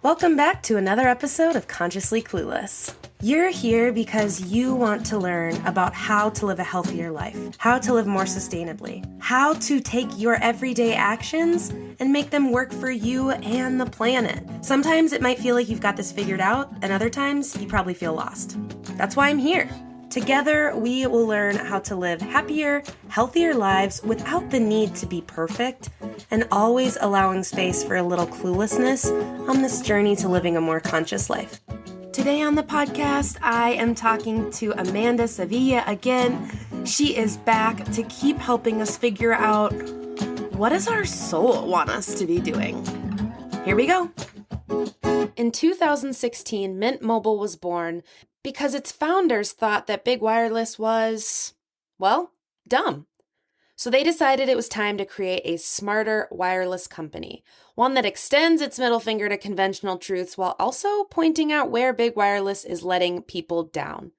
Welcome back to another episode of Consciously Clueless. You're here because you want to learn about how to live a healthier life, how to live more sustainably, how to take your everyday actions and make them work for you and the planet. Sometimes it might feel like you've got this figured out, and other times you probably feel lost. That's why I'm here. Together, we will learn how to live happier, healthier lives without the need to be perfect, and always allowing space for a little cluelessness on this journey to living a more conscious life. Today on the podcast, I am talking to Amanda Sevilla again. She is back to keep helping us figure out, what does our soul want us to be doing? Here we go. In 2016, Mint Mobile was born because its founders thought that big wireless was, well, dumb. So they decided it was time to create a smarter wireless company, one that extends its middle finger to conventional truths while also pointing out where big wireless is letting people down.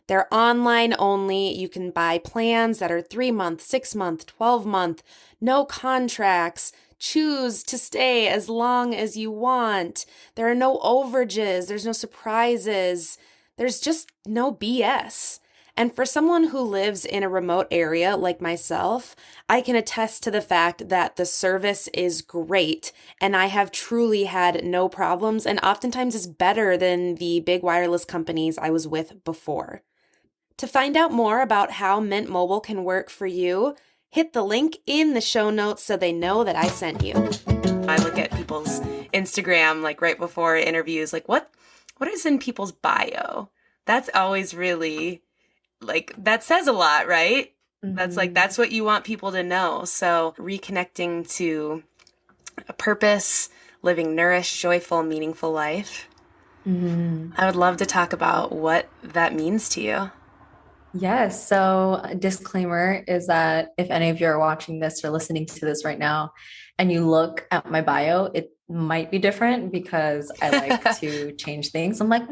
They're online only. You can buy plans that are 3-month, 6-month, 12-month, no contracts. Choose to stay as long as you want. There are no overages. There's no surprises. There's just no BS. And for someone who lives in a remote area like myself, I can attest to the fact that the service is great, and I have truly had no problems, and oftentimes is better than the big wireless companies I was with before. To find out more about how Mint Mobile can work for you, hit the link in the show notes so they know that I sent you. I look at people's Instagram, like right before interviews, like what is in people's bio? That's always really, like, that says a lot, right? Mm-hmm. That's what you want people to know. So reconnecting to a purpose, living nourished, joyful, meaningful life. Mm-hmm. I would love to talk about what that means to you. Yes. So a disclaimer is that if any of you are watching this or listening to this right now and you look at my bio, it might be different because I like to change things. I'm like,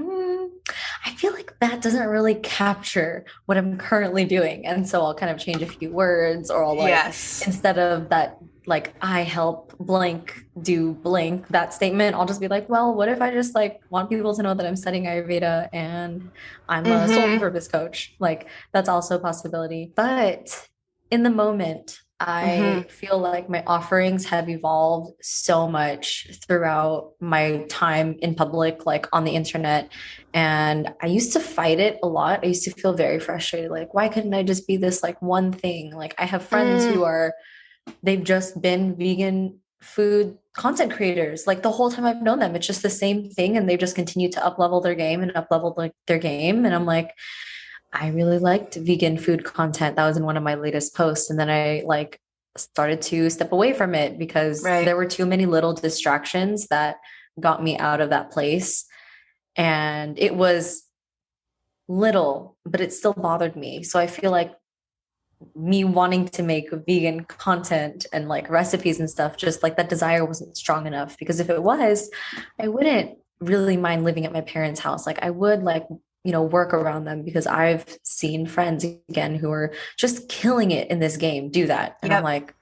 I feel like that doesn't really capture what I'm currently doing. And so I'll kind of change a few words, or I'll instead of that, like, I help blank do blank, that statement, I'll just be like, well, what if I just want people to know that I'm studying Ayurveda and I'm a soul purpose coach? Like, that's also a possibility. But in the moment, I feel like my offerings have evolved so much throughout my time in public, like on the internet. And I used to fight it a lot. I used to feel very frustrated. Like, why couldn't I just be this one thing? Like, I have friends who they've just been vegan food content creators. Like, the whole time I've known them, it's just the same thing. And they've just continued to up-level their game and up-level their game. And I'm like, I really liked vegan food content. That was in one of my latest posts. And then I started to step away from it because there were too many little distractions that got me out of that place. And it was little, but it still bothered me. So I feel like me wanting to make vegan content and recipes and stuff, just that desire wasn't strong enough, because if it was, I wouldn't really mind living at my parents' house. I would work around them, because I've seen friends again who are just killing it in this game do that. And I'm like,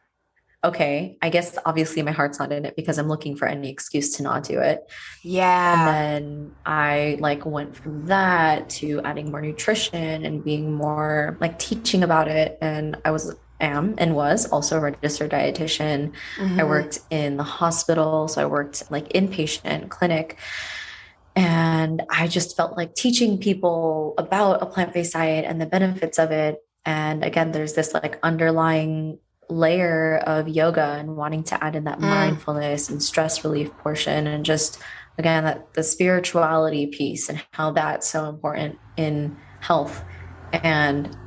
okay, I guess obviously my heart's not in it because I'm looking for any excuse to not do it. Yeah. And then I went from that to adding more nutrition and being more teaching about it. And I am also a registered dietitian. I worked in the hospital. So I worked inpatient clinic. And I just felt like teaching people about a plant-based diet and the benefits of it. And again, there's this underlying layer of yoga and wanting to add in that mindfulness and stress relief portion. And just, again, that the spirituality piece and how that's so important in health. And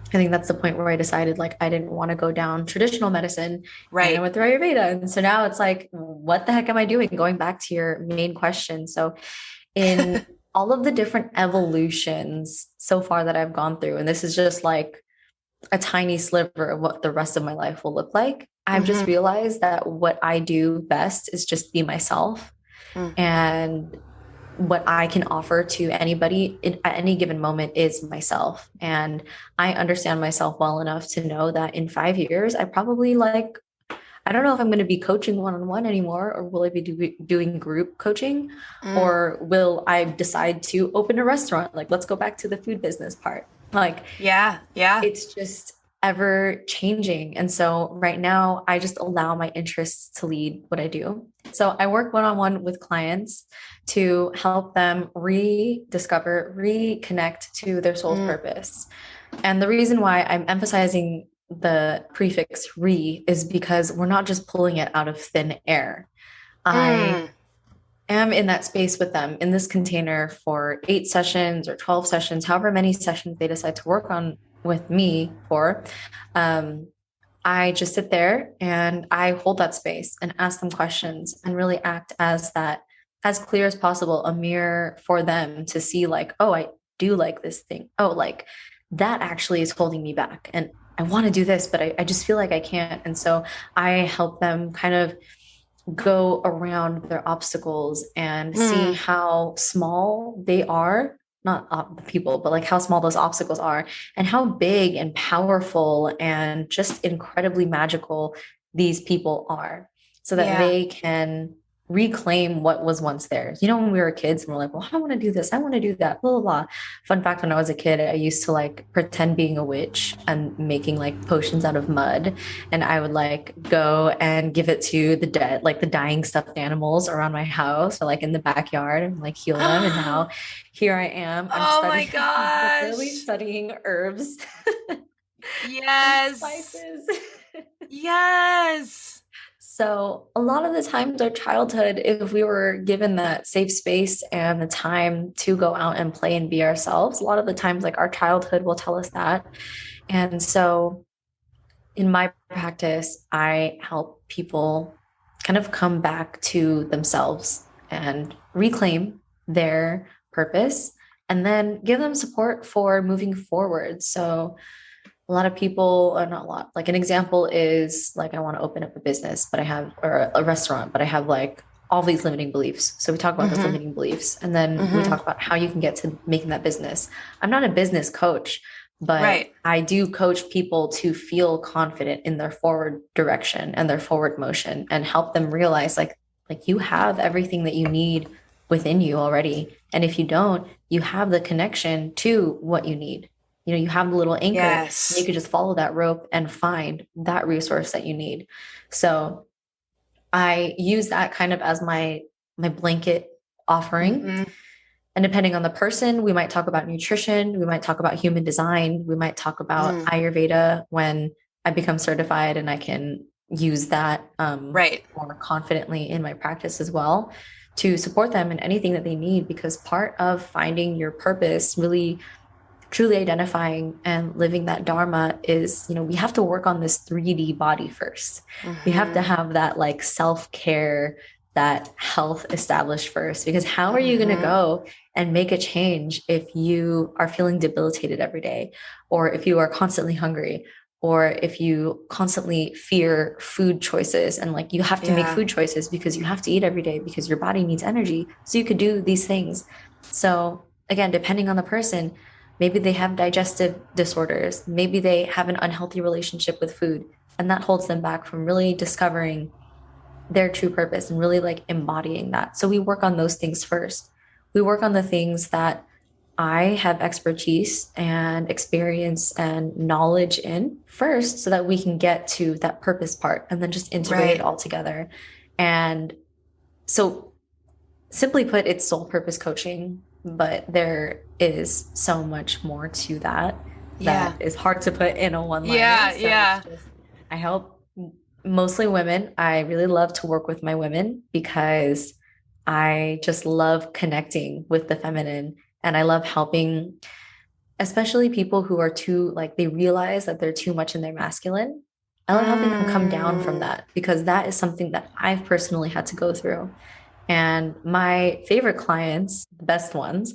I think that's the point where I decided I didn't want to go down traditional medicine. Right. And I went through Ayurveda. And so now it's what the heck am I doing? Going back to your main question. So in all of the different evolutions so far that I've gone through, and this is just a tiny sliver of what the rest of my life will look like, I've just realized that what I do best is just be myself. And what I can offer to anybody at any given moment is myself. And I understand myself well enough to know that in 5 years, I probably I don't know if I'm going to be coaching one-on-one anymore, or will I be doing group coaching, Mm. or will I decide to open a restaurant? Like, let's go back to the food business part. Like, Yeah. Yeah. it's just ever changing. And so right now, I just allow my interests to lead what I do. So I work one-on-one with clients to help them rediscover, reconnect to their soul's purpose. And the reason why I'm emphasizing the prefix re is because we're not just pulling it out of thin air. I am in that space with them in this container for 8 sessions or 12 sessions, however many sessions they decide to work on with me for. I just sit there and I hold that space and ask them questions and really act as that, as clear as possible, a mirror for them to see, like, oh, I do like this thing. Oh, like that actually is holding me back. And I want to do this, but I just feel like I can't. And so I help them kind of go around their obstacles and see how small they are, not the people, but like how small those obstacles are, and how big and powerful and just incredibly magical these people are, so that Yeah. they can reclaim what was once theirs. You know, when we were kids and we're like, well, I want to do this, I want to do that, blah, blah, blah. Fun fact, when I was a kid, I used to like pretend being a witch and making like potions out of mud. And I would like go and give it to the dead, like the dying stuffed animals around my house or like in the backyard, and like heal them. And now here I am. I'm Oh my studying, literally gosh. studying herbs and Yes. spices. Yes. So, a lot of the times, our childhood, if we were given that safe space and the time to go out and play and be ourselves, a lot of the times, like our childhood will tell us that. And so, in my practice, I help people kind of come back to themselves and reclaim their purpose, and then give them support for moving forward. So, a lot of people, or not a lot, like an example is like, I want to open up a business, but I have, or a restaurant, but I have like all these limiting beliefs. So we talk about those limiting beliefs, and then we talk about how you can get to making that business. I'm not a business coach, but Right. I do coach people to feel confident in their forward direction and their forward motion, and help them realize like you have everything that you need within you already. And if you don't, you have the connection to what you need. You know, you have the little anchor, and you Yes. could just follow that rope and find that resource that you need. So I use that kind of as my blanket offering. And depending on the person, we might talk about nutrition, we might talk about human design, we might talk about Ayurveda when I become certified, and I can use that Right. more confidently in my practice as well, to support them in anything that they need. Because part of finding your purpose, really truly identifying and living that Dharma, is, you know, we have to work on this 3D body first. We have to have that like self-care, that health established first, because how are you going to go and make a change if you are feeling debilitated every day, or if you are constantly hungry, or if you constantly fear food choices, and like you have to make food choices because you have to eat every day because your body needs energy so you could do these things. So again, depending on the person, maybe they have digestive disorders, maybe they have an unhealthy relationship with food, and that holds them back from really discovering their true purpose and really like embodying that. So we work on those things first. We work on the things that I have expertise and experience and knowledge in first, so that we can get to that purpose part and then just integrate it all together. And so, simply put, it's soul purpose coaching, but there is so much more to that that is hard to put in a one-liner. So it's just, I help mostly women. I really love to work with my women because I just love connecting with the feminine, and I love helping, especially people who are too, like, they realize that they're too much in their masculine. I love helping them come down from that, because that is something that I've personally had to go through. And my favorite clients, the best ones,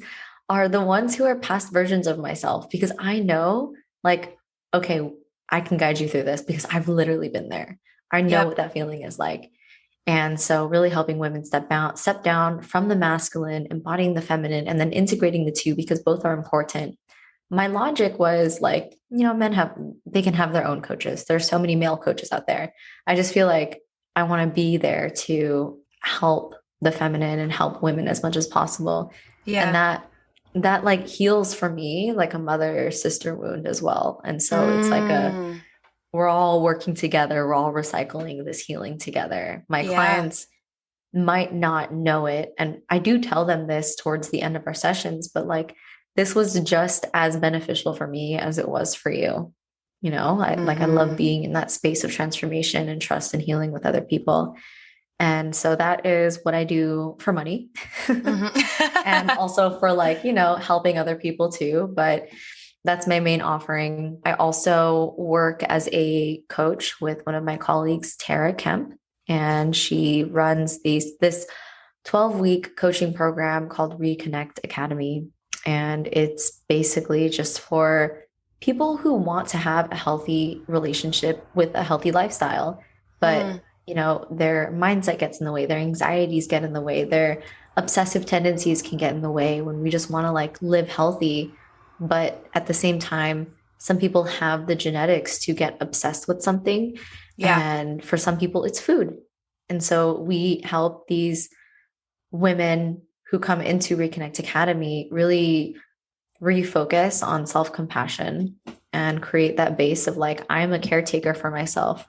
are the ones who are past versions of myself, because I know, like, okay, I can guide you through this because I've literally been there. I know what that feeling is like. And so really helping women step down from the masculine, embodying the feminine, and then integrating the two, because both are important. My logic was like, you know, they can have their own coaches. There's so many male coaches out there. I just feel like I want to be there to help the feminine and help women as much as possible. And that like heals for me like a mother sister wound as well. And so it's like we're all working together, we're all recycling this healing together. My clients might not know it, and I do tell them this towards the end of our sessions, but like this was just as beneficial for me as it was for you. You know, I love being in that space of transformation and trust and healing with other people. And so that is what I do for money and also for like, you know, helping other people too. But that's my main offering. I also work as a coach with one of my colleagues, Tara Kemp, and she runs this 12-week coaching program called Reconnect Academy. And it's basically just for people who want to have a healthy relationship with a healthy lifestyle, but you know, their mindset gets in the way, their anxieties get in the way, their obsessive tendencies can get in the way when we just want to like live healthy. But at the same time, some people have the genetics to get obsessed with something. And for some people, it's food. And so we help these women who come into Reconnect Academy really refocus on self-compassion and create that base of like, I'm a caretaker for myself.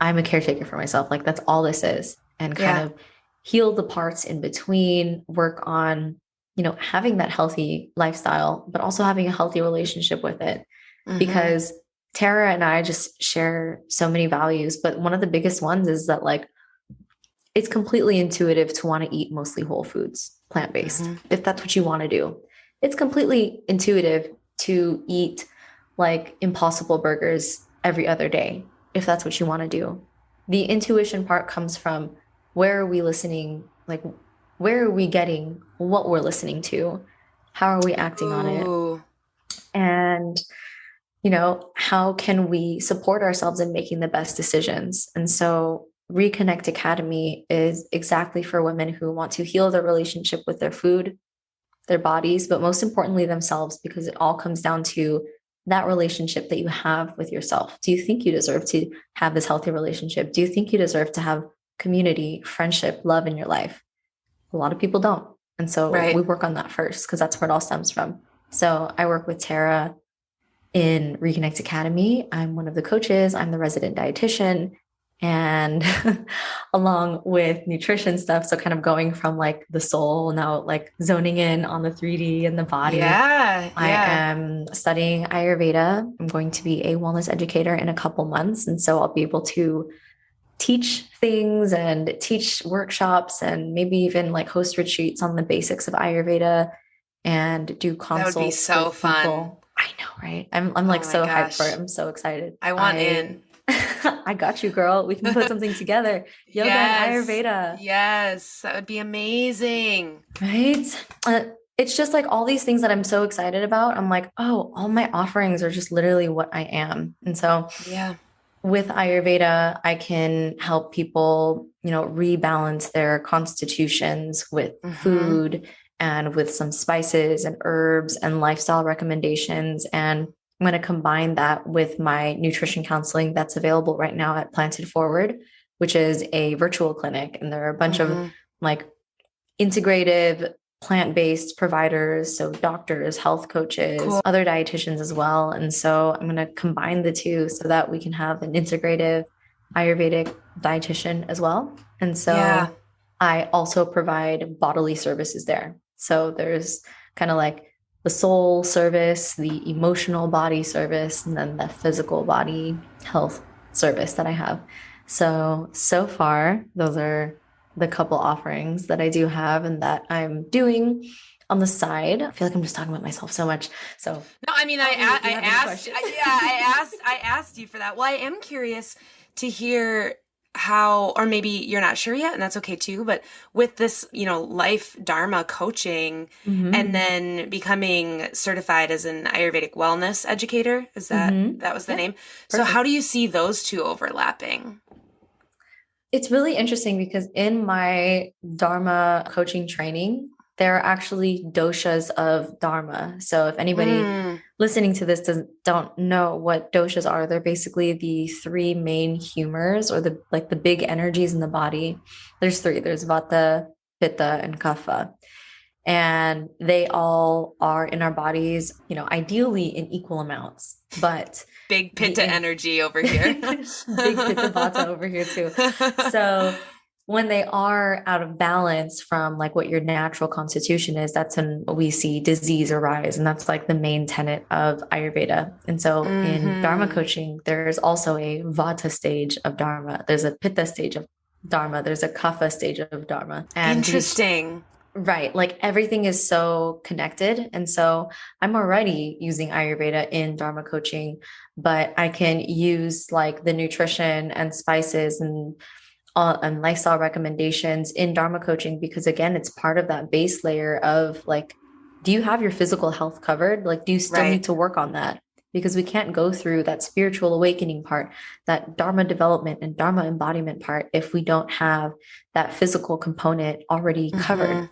I'm a caretaker for myself. Like that's all this is. And kind of heal the parts in between, work on, you know, having that healthy lifestyle, but also having a healthy relationship with it. Because Tara and I just share so many values, but one of the biggest ones is that like, it's completely intuitive to want to eat mostly whole foods, plant-based, if that's what you want to do. It's completely intuitive to eat like Impossible burgers every other day, if that's what you want to do. The intuition part comes from where are we listening? Like, where are we getting what we're listening to? How are we acting on it? And, you know, how can we support ourselves in making the best decisions? And so Reconnect Academy is exactly for women who want to heal their relationship with their food, their bodies, but most importantly themselves, because it all comes down to that relationship that you have with yourself. Do you think you deserve to have this healthy relationship? Do you think you deserve to have community, friendship, love in your life? A lot of people don't. And so we work on that first because that's where it all stems from. So I work with Tara in Reconnect Academy. I'm one of the coaches. I'm the resident dietitian. And along with nutrition stuff, so kind of going from like the soul now, like zoning in on the 3D and the body. I am studying Ayurveda. I'm going to be a wellness educator in a couple months. And so I'll be able to teach things and teach workshops and maybe even like host retreats on the basics of Ayurveda and do consults. That would be so fun. People. I know, right? I'm like so hyped for it. I'm so excited. I want in. I got you, girl. We can put something together. Yoga and Ayurveda. Yes, that would be amazing. Right? It's just like all these things that I'm so excited about. I'm like, oh, all my offerings are just literally what I am. And so with Ayurveda, I can help people, you know, rebalance their constitutions with food and with some spices and herbs and lifestyle recommendations. And I'm going to combine that with my nutrition counseling that's available right now at Planted Forward, which is a virtual clinic. And there are a bunch of like integrative plant-based providers. So doctors, health coaches, other dietitians as well. And so I'm going to combine the two so that we can have an integrative Ayurvedic dietitian as well. And so I also provide bodily services there. So there's kind of like the soul service, the emotional body service, and then the physical body health service that I have. So far, those are the couple offerings that I do have and that I'm doing on the side. I feel like I'm just talking about myself so much. So no, I mean, I asked you for that. Well, I am curious to hear how, or maybe you're not sure yet, and that's okay too, but with this, you know, life Dharma coaching and then becoming certified as an Ayurvedic wellness educator, is that, that was the name? Perfect. So how do you see those two overlapping? It's really interesting because in my Dharma coaching training, there are actually doshas of Dharma. So if anybody listening to this don't know what doshas are, they're basically the three main humors, or the big energies in the body. There's three. There's vata, pitta, and kapha. And they all are in our bodies, ideally in equal amounts. But big pitta energy over here. Big pitta vata over here too. So when they are out of balance from like what your natural constitution is, that's when we see disease arise. And that's like the main tenet of Ayurveda. And so in Dharma coaching, there's also a vata stage of Dharma. There's a pitta stage of Dharma. There's a kapha stage of Dharma. And interesting. Right. Like everything is so connected. And so I'm already using Ayurveda in Dharma coaching, but I can use like the nutrition and spices and lifestyle recommendations in Dharma coaching, because again, it's part of that base layer of like, do you have your physical health covered? Like, do you still need to work on that? Because we can't go through that spiritual awakening part, that Dharma development and Dharma embodiment part, if we don't have that physical component already covered.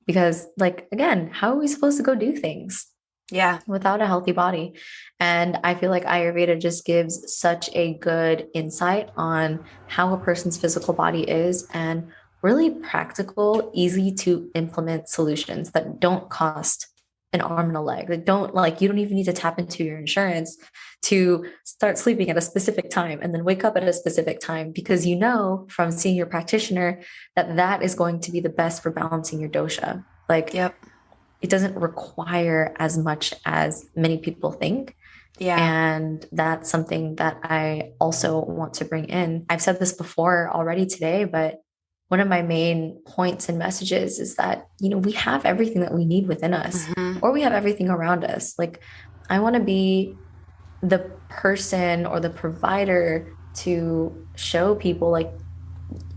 Because like, again, how are we supposed to go do things? Yeah. Without a healthy body? And I feel like Ayurveda just gives such a good insight on how a person's physical body is, and really practical, easy to implement solutions that don't cost an arm and a leg. That don't, like, you don't even need to tap into your insurance to start sleeping at a specific time and then wake up at a specific time, because you know from seeing your practitioner that that is going to be the best for balancing your dosha. Like, it doesn't require as much as many people think. Yeah. And that's something that I also want to bring in. I've said this before already today, but one of my main points and messages is that, we have everything that we need within us, or we have everything around us. Like, I want to be the person or the provider to show people, like,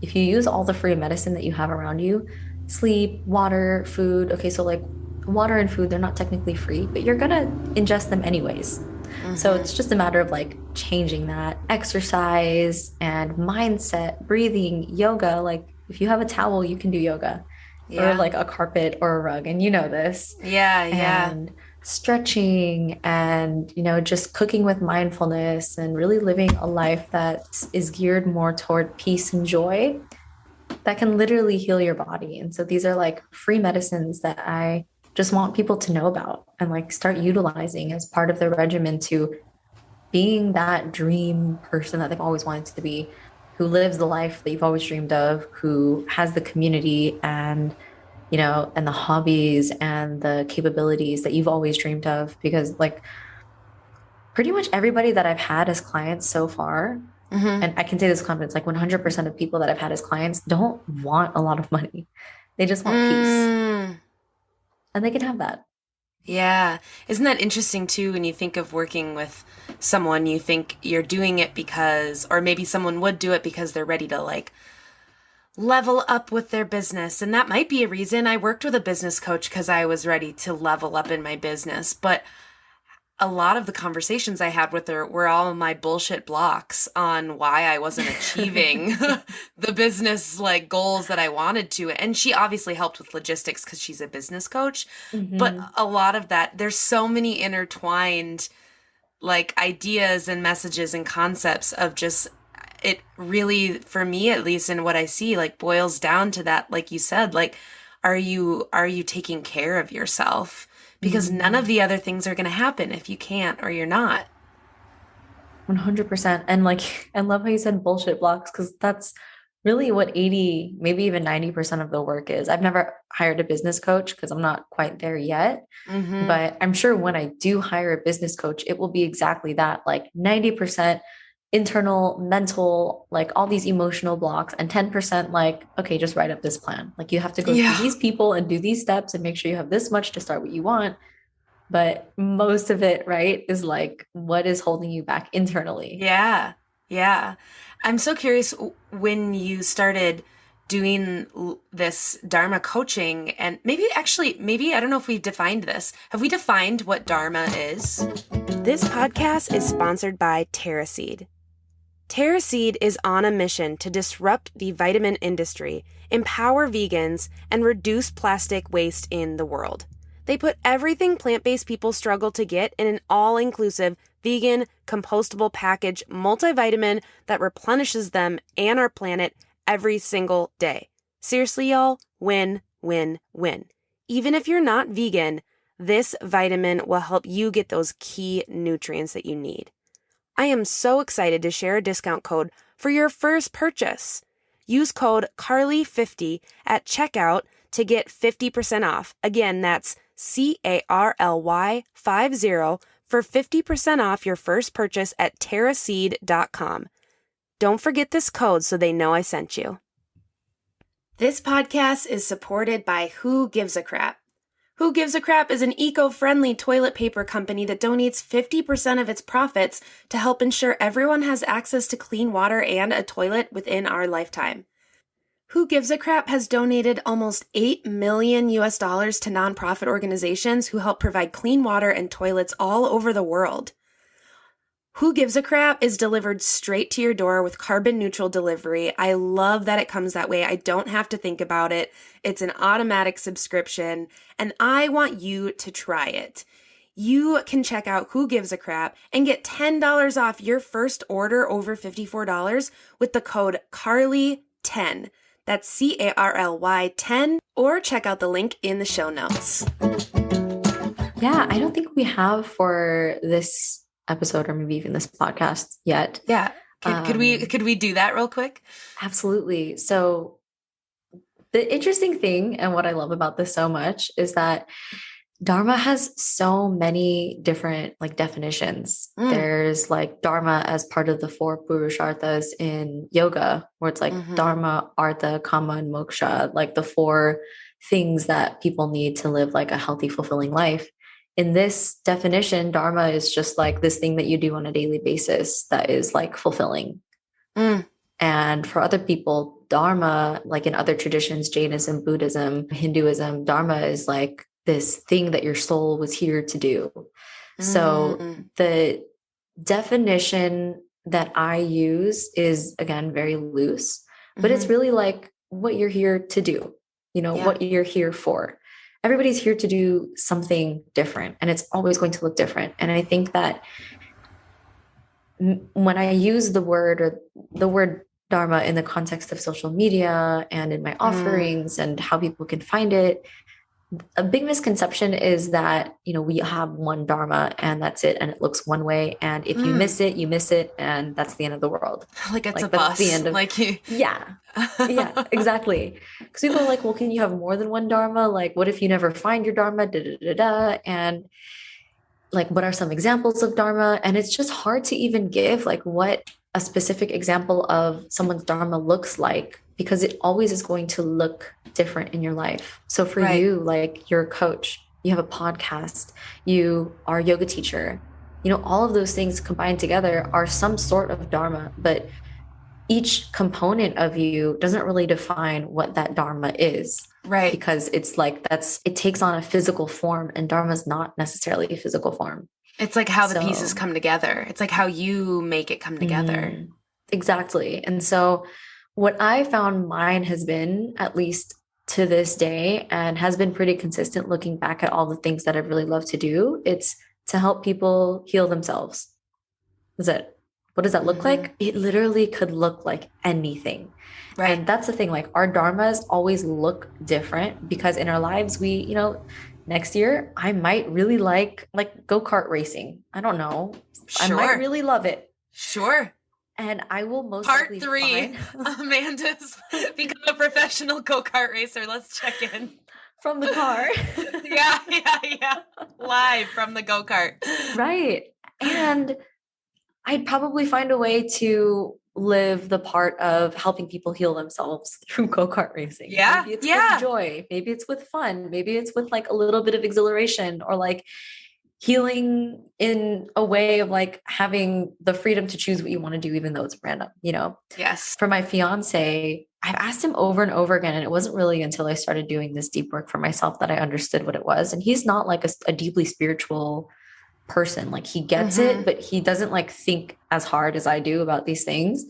if you use all the free medicine that you have around you, sleep, water, food. Okay. So like water and food, they're not technically free, but you're going to ingest them anyways. So it's just a matter of like changing that. Exercise and mindset, breathing, yoga. Like, if you have a towel, you can do yoga, or like a carpet or a rug. And you know this. And stretching and, just cooking with mindfulness and really living a life that is geared more toward peace and joy, that can literally heal your body. And so these are like free medicines that I just want people to know about and like start utilizing as part of their regimen to being that dream person that they've always wanted to be, who lives the life that you've always dreamed of, who has the community and, and the hobbies and the capabilities that you've always dreamed of. Because like pretty much everybody that I've had as clients so far, and I can say this confidence, like 100% of people that I've had as clients don't want a lot of money. They just want peace. And they can have that. Yeah. Isn't that interesting too? When you think of working with someone, you think you're doing it because, or maybe someone would do it because they're ready to like level up with their business. And that might be a reason I worked with a business coach, because I was ready to level up in my business. But a lot of the conversations I had with her were all my bullshit blocks on why I wasn't achieving the business like goals that I wanted to. And she obviously helped with logistics because she's a business coach. But a lot of that, there's so many intertwined like ideas and messages and concepts of just, it really, for me at least, and what I see, like boils down to that, like you said, like, are you taking care of yourself? Because none of the other things are going to happen if you can't, or you're not. 100%. And like, I love how you said bullshit blocks, because that's really what 80, maybe even 90% of the work is. I've never hired a business coach because I'm not quite there yet, but I'm sure when I do hire a business coach, it will be exactly that, like 90% internal, mental, like all these emotional blocks, and 10% like, okay, just write up this plan. Like, you have to go through these people and do these steps and make sure you have this much to start what you want. But most of it, right, is like, what is holding you back internally? Yeah. I'm so curious, when you started doing this Dharma coaching, and maybe, I don't know if we've defined this. Have we defined what Dharma is? This podcast is sponsored by TerraSeed. TerraSeed is on a mission to disrupt the vitamin industry, empower vegans, and reduce plastic waste in the world. They put everything plant-based people struggle to get in an all-inclusive, vegan, compostable package multivitamin that replenishes them and our planet every single day. Seriously, y'all, win, win, win. Even if you're not vegan, this vitamin will help you get those key nutrients that you need. I am so excited to share a discount code for your first purchase. Use code CARLY50 at checkout to get 50% off. Again, that's CARLY50 for 50% off your first purchase at terraseed.com. Don't forget this code so they know I sent you. This podcast is supported by Who Gives a Crap. Who Gives a Crap is an eco-friendly toilet paper company that donates 50% of its profits to help ensure everyone has access to clean water and a toilet within our lifetime. Who Gives a Crap has donated almost $8 million to nonprofit organizations who help provide clean water and toilets all over the world. Who Gives a Crap is delivered straight to your door with carbon neutral delivery. I love that it comes that way. I don't have to think about it. It's an automatic subscription, and I want you to try it. You can check out Who Gives a Crap and get $10 off your first order over $54 with the code CARLY10. That's CARLY 10, or check out the link in the show notes. Yeah, I don't think we have for this episode or maybe even this podcast yet. Yeah. Could we do that real quick? Absolutely. So the interesting thing and what I love about this so much is that Dharma has so many different like definitions. There's like Dharma as part of the 4 Purusharthas in yoga, where it's like Dharma, Artha, Kama, and Moksha, like the 4 things that people need to live like a healthy, fulfilling life. In this definition, Dharma is just like this thing that you do on a daily basis that is like fulfilling. And for other people, Dharma, like in other traditions, Jainism, Buddhism, Hinduism, Dharma is like this thing that your soul was here to do. So the definition that I use is, again, very loose, but it's really like what you're here to do, what you're here for. Everybody's here to do something different, and it's always going to look different. And I think that when I use the word Dharma in the context of social media and in my offerings and how people can find it, a big misconception is that, we have one Dharma and that's it. And it looks one way. And if you miss it, you miss it. And that's the end of the world. Like it's a bus. The end of, yeah, exactly. Because people are like, well, can you have more than one Dharma? Like, what if you never find your Dharma? And like, what are some examples of Dharma? And it's just hard to even give like what a specific example of someone's Dharma looks like, because it always is going to look different in your life. So for you, like you're a coach, you have a podcast, you are a yoga teacher, all of those things combined together are some sort of Dharma, but each component of you doesn't really define what that Dharma is. Right. Because it's like, it takes on a physical form, and Dharma is not necessarily a physical form. It's like how the pieces come together. It's like how you make it come together. Exactly. And so what I found mine has been, at least to this day, and has been pretty consistent looking back at all the things that I really love to do, it's to help people heal themselves. That's it. What does that look like? It literally could look like anything. Right. And that's the thing, like our dharmas always look different, because in our lives, we, next year, I might really like go-kart racing. I don't know. Sure. I might really love it. Sure. And I will most Part likely 3, Amanda's become a professional go-kart racer. Let's check in. From the car. Yeah. Live from the go-kart. Right. And I'd probably find a way to live the part of helping people heal themselves through go-kart racing. Yeah. Maybe it's with joy. Maybe it's with fun. Maybe it's with like a little bit of exhilaration, or like healing in a way of like having the freedom to choose what you want to do, even though it's random, Yes. For my fiance, I've asked him over and over again, and it wasn't really until I started doing this deep work for myself that I understood what it was. And he's not like a deeply spiritual person. Like he gets it, but he doesn't like think as hard as I do about these things.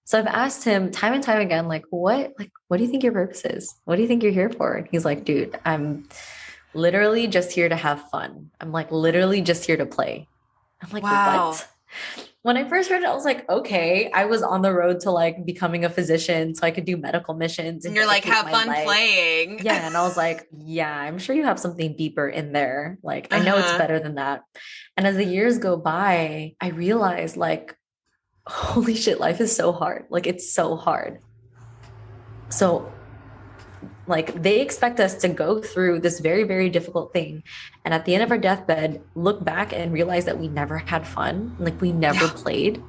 So I've asked him time and time again, what do you think your purpose is? What do you think you're here for? And he's like, dude, I'm literally just here to have fun. I'm like literally just here to play. I'm like, Wow. what? When I first heard it, I was like, okay, I was on the road to like becoming a physician so I could do medical missions And and you're like, dedicate have my fun life. playing. Yeah. And I was like, yeah, I'm sure you have something deeper in there. Like, I know it's Uh-huh. better than that. And as the years go by, I realized like, holy shit, life is so hard. Like, it's so hard. So like they expect us to go through this very, very difficult thing. And at the end of our deathbed, look back and realize that we never had fun, like we never Yeah. played.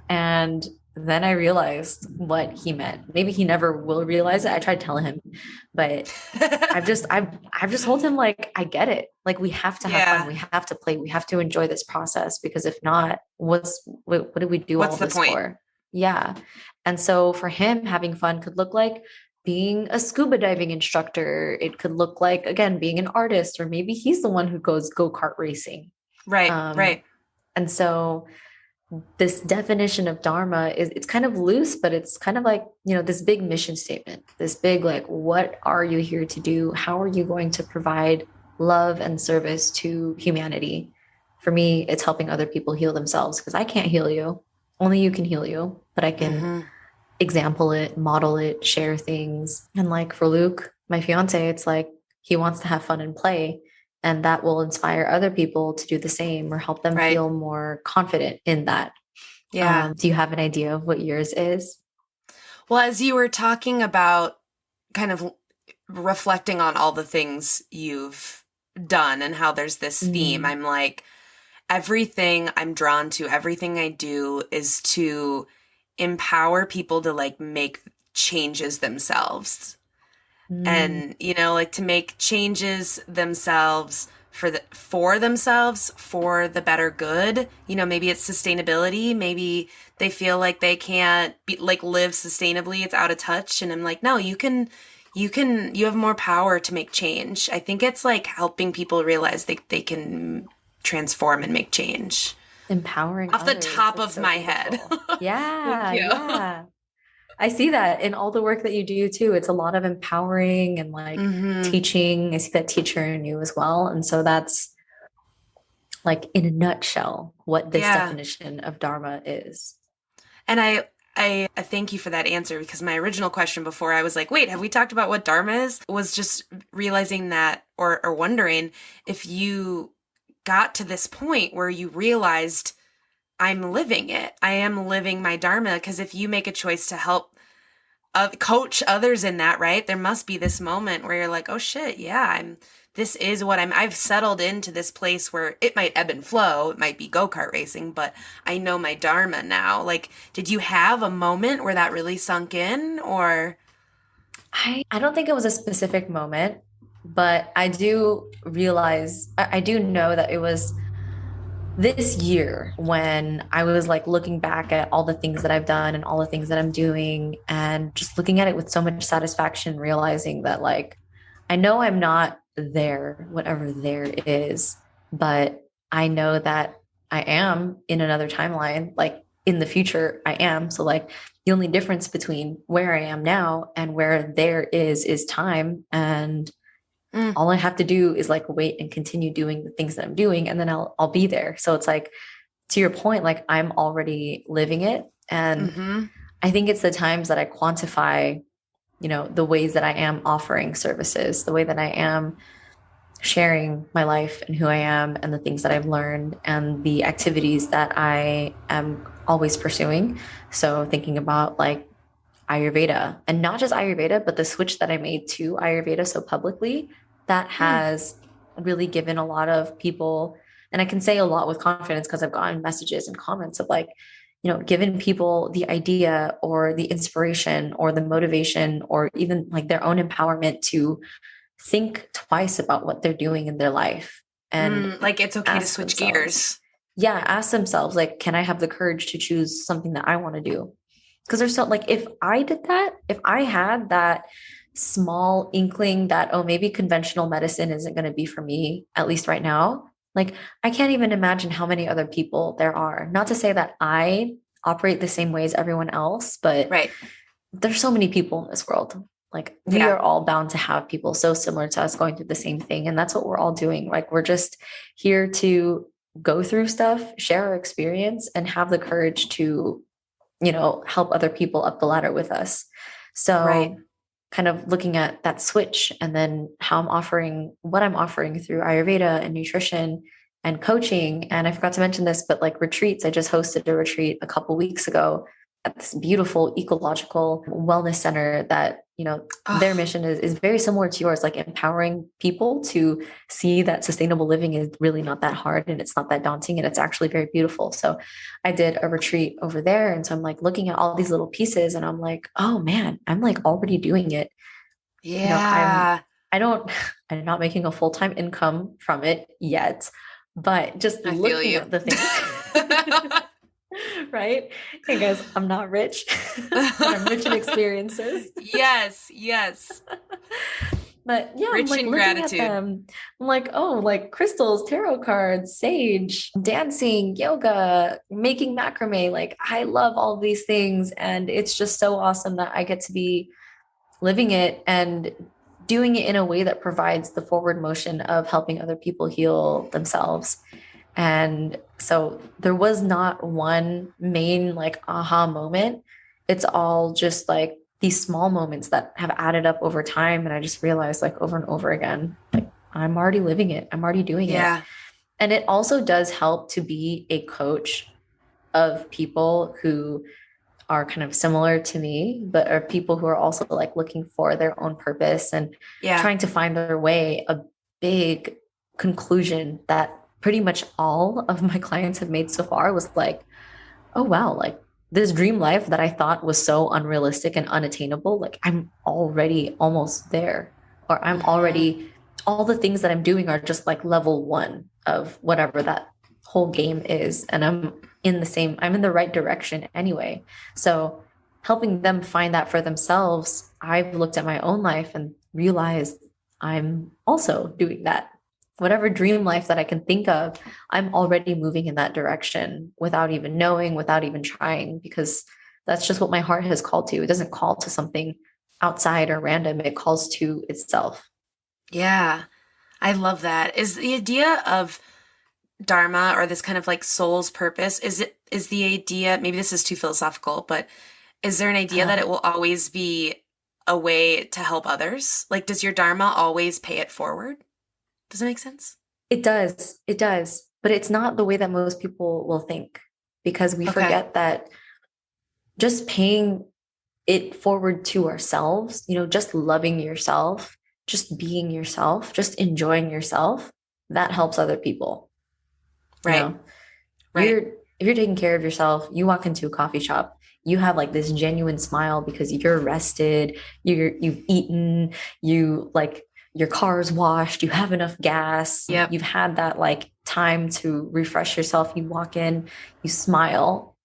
And then I realized what he meant. Maybe he never will realize it. I tried telling him, but I've just told him like I get it. Like we have to have fun. Yeah. We have to play. We have to enjoy this process because if not, what do we do all What's the this point? for? Yeah. And so for him, having fun could look like being a scuba diving instructor. It could look like again being an artist, or maybe he's the one who goes go-kart racing. Right. Um, Right. and so this definition of dharma is it's kind of loose, but it's kind of like this big mission statement, this big like what are you here to do, how are you going to provide love and service to humanity. For me, it's helping other people heal themselves because I can't heal you, only you can heal you, but I can Mm-hmm. example it, model it, share things. And like for Luke, my fiance, it's like he wants to have fun and play. And that will inspire other people to do the same or help them Right. feel more confident in that. Yeah. Do you have an idea of what yours is? Well, as you were talking about kind of reflecting on all the things you've done and how there's this theme, Mm, I'm like, everything I'm drawn to, everything I do is to empower people to like make changes themselves. mm, And, like to make changes themselves for themselves for the better good. Maybe it's sustainability, maybe they feel like they can't be like live sustainably, it's out of touch, and I'm like, no, you have more power to make change. I think it's like helping people realize they can transform and make change. empowering Off the others. top That's of so my head. beautiful. Thank Yeah, you. yeah. I see that in all the work that you do too. It's a lot of empowering and like Hmm. teaching. I see that teacher in you as well. And so that's like in a nutshell what this Yeah. definition of Dharma is. And I thank you for that answer, because my original question before I was like, wait, have we talked about what Dharma is? Was just realizing that, or wondering if you got to this point where you realized I'm living it. I am living my Dharma. Because if you make a choice to help coach others in that, right? There must be this moment where you're like, oh shit, yeah, this is what I've settled into this place where it might ebb and flow. It might be go-kart racing, but I know my Dharma now. Like, did you have a moment where that really sunk in, or? I don't think it was a specific moment, but I do realize, I do know that it was this year when I was like looking back at all the things that I've done and all the things that I'm doing and just looking at it with so much satisfaction, realizing that like I know I'm not there, whatever there is, but I know that I am in another timeline, like in the future, I am. So, like, the only difference between where I am now and where there is time. And Mm, all I have to do is like wait and continue doing the things that I'm doing, and then I'll be there. So it's like to your point, like I'm already living it. And mm-hmm. I think it's the times that I quantify, the ways that I am offering services, the way that I am sharing my life and who I am and the things that I've learned and the activities that I am always pursuing. So thinking about like Ayurveda, and not just Ayurveda, but the switch that I made to Ayurveda so publicly, that Mm, has really given a lot of people, and I can say a lot with confidence because I've gotten messages and comments of like, given people the idea or the inspiration or the motivation or even like their own empowerment to think twice about what they're doing in their life and like it's okay to ask switch themselves, gears. yeah, ask themselves, like, can I have the courage to choose something that I want to do? Because there's so like if I did that, if I had that small inkling that, oh, maybe conventional medicine isn't going to be for me, at least right now, like I can't even imagine how many other people there are. Not to say that I operate the same way as everyone else, but Right. there's so many people in this world. Like we are all bound to have people so similar to us going through the same thing. And that's what we're all doing. Like we're just here to go through stuff, share our experience, and have the courage to, help other people up the ladder with us. Right. So kind of looking at that switch and then how what I'm offering through Ayurveda and nutrition and coaching. And I forgot to mention this, but like retreats, I just hosted a retreat a couple weeks ago at this beautiful ecological wellness center that, their mission is very similar to yours, like empowering people to see that sustainable living is really not that hard and it's not that daunting and it's actually very beautiful. So I did a retreat over there. And so I'm like looking at all these little pieces and I'm like, oh man, I'm like already doing it. Yeah. I'm not making a full-time income from it yet, but just looking at the things. Right? Hey guys, I'm not rich, but I'm rich in experiences. Yes. But yeah, Rich I'm like in looking gratitude. at them. I'm like, oh, like crystals, tarot cards, sage, dancing, yoga, making macrame. Like I love all these things. And it's just so awesome that I get to be living it and doing it in a way that provides the forward motion of helping other people heal themselves. And so there was not one main like aha moment. It's all just like these small moments that have added up over time. And I just realized like over and over again, like I'm already living it. I'm already doing it. And it also does help to be a coach of people who are kind of similar to me, but are people who are also like looking for their own purpose and trying to find their way. A big conclusion that pretty much all of my clients have made so far was like, oh, wow, like this dream life that I thought was so unrealistic and unattainable, like I'm already almost there, or I'm already, all the things that I'm doing are just like level one of whatever that whole game is. And I'm in the right direction anyway. So helping them find that for themselves, I've looked at my own life and realized I'm also doing that. Whatever dream life that I can think of, I'm already moving in that direction without even knowing, without even trying, because that's just what my heart has called to. It doesn't call to something outside or random. It calls to itself. Yeah. I love that. Is the idea of Dharma or this kind of like soul's purpose, is the idea, maybe this is too philosophical, but is there an idea that it will always be a way to help others? Like, does your Dharma always pay it forward? Does it make sense? It does. It does. But it's not the way that most people will think, because we forget that just paying it forward to ourselves, just loving yourself, just being yourself, just enjoying yourself, that helps other people. Right. If you're taking care of yourself, you walk into a coffee shop, you have like this genuine smile because you're rested, you've eaten, your car's washed, you have enough gas, you've had that like time to refresh yourself. You walk in, you smile.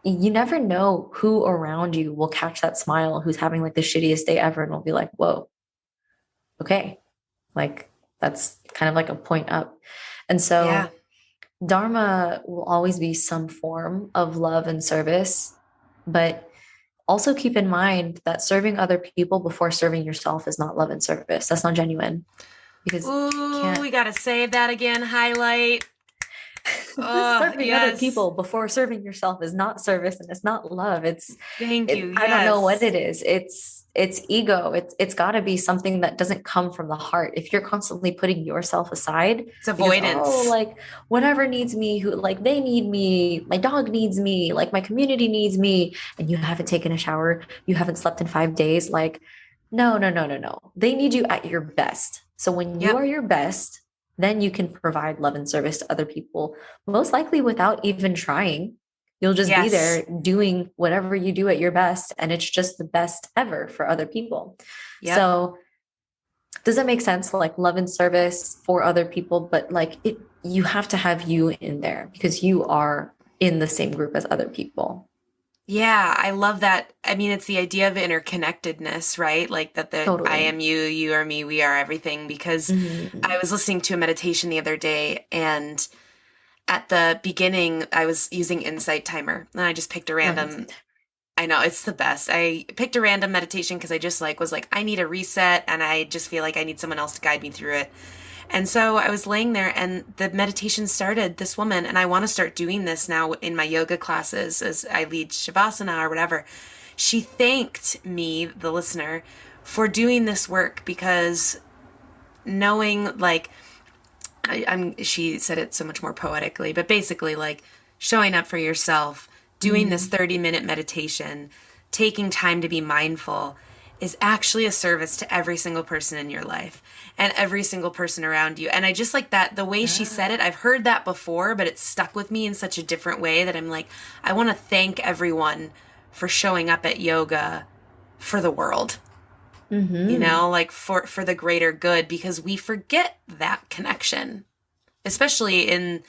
You never know who around you will catch that smile, who's having like the shittiest day ever and will be like, whoa, okay. Like that's kind of like a point up. And so Dharma will always be some form of love and service, but also keep in mind that serving other people before serving yourself is not love and service. That's not genuine. Because we got to say that again, highlight. Serving other people before serving yourself is not service and it's not love. Thank you. I don't know what it is. It's ego. It's got to be something that doesn't come from the heart. If you're constantly putting yourself aside, it's avoidance. Like whatever needs me, who like they need me, my dog needs me, like my community needs me, and you haven't taken a shower, you haven't slept in 5 days. Like, no. They need you at your best. So when you are your best, then you can provide love and service to other people, most likely without even trying. You'll just be there doing whatever you do at your best. And it's just the best ever for other people. So does that make sense? Like love and service for other people, but like you have to have you in there because you are in the same group as other people. Yeah, I love that. I mean, it's the idea of interconnectedness, right? Like that I am you, you are me, we are everything. Because I was listening to a meditation the other day, and at the beginning, I was using Insight Timer, and I just picked a random I know it's the best. I picked a random meditation because I just like was like, I need a reset and I just feel like I need someone else to guide me through it. And so I was laying there and the meditation started, this woman, and I want to start doing this now in my yoga classes as I lead Shavasana or whatever. She thanked me, the listener, for doing this work because knowing like she said it so much more poetically, but basically like showing up for yourself, doing this 30-minute meditation, taking time to be mindful is actually a service to every single person in your life and every single person around you. And I just like that, the way she said it, I've heard that before, but it stuck with me in such a different way that I'm like, I want to thank everyone for showing up at yoga for the world, you Mm-hmm. know, like for the greater good, because we forget that connection, especially in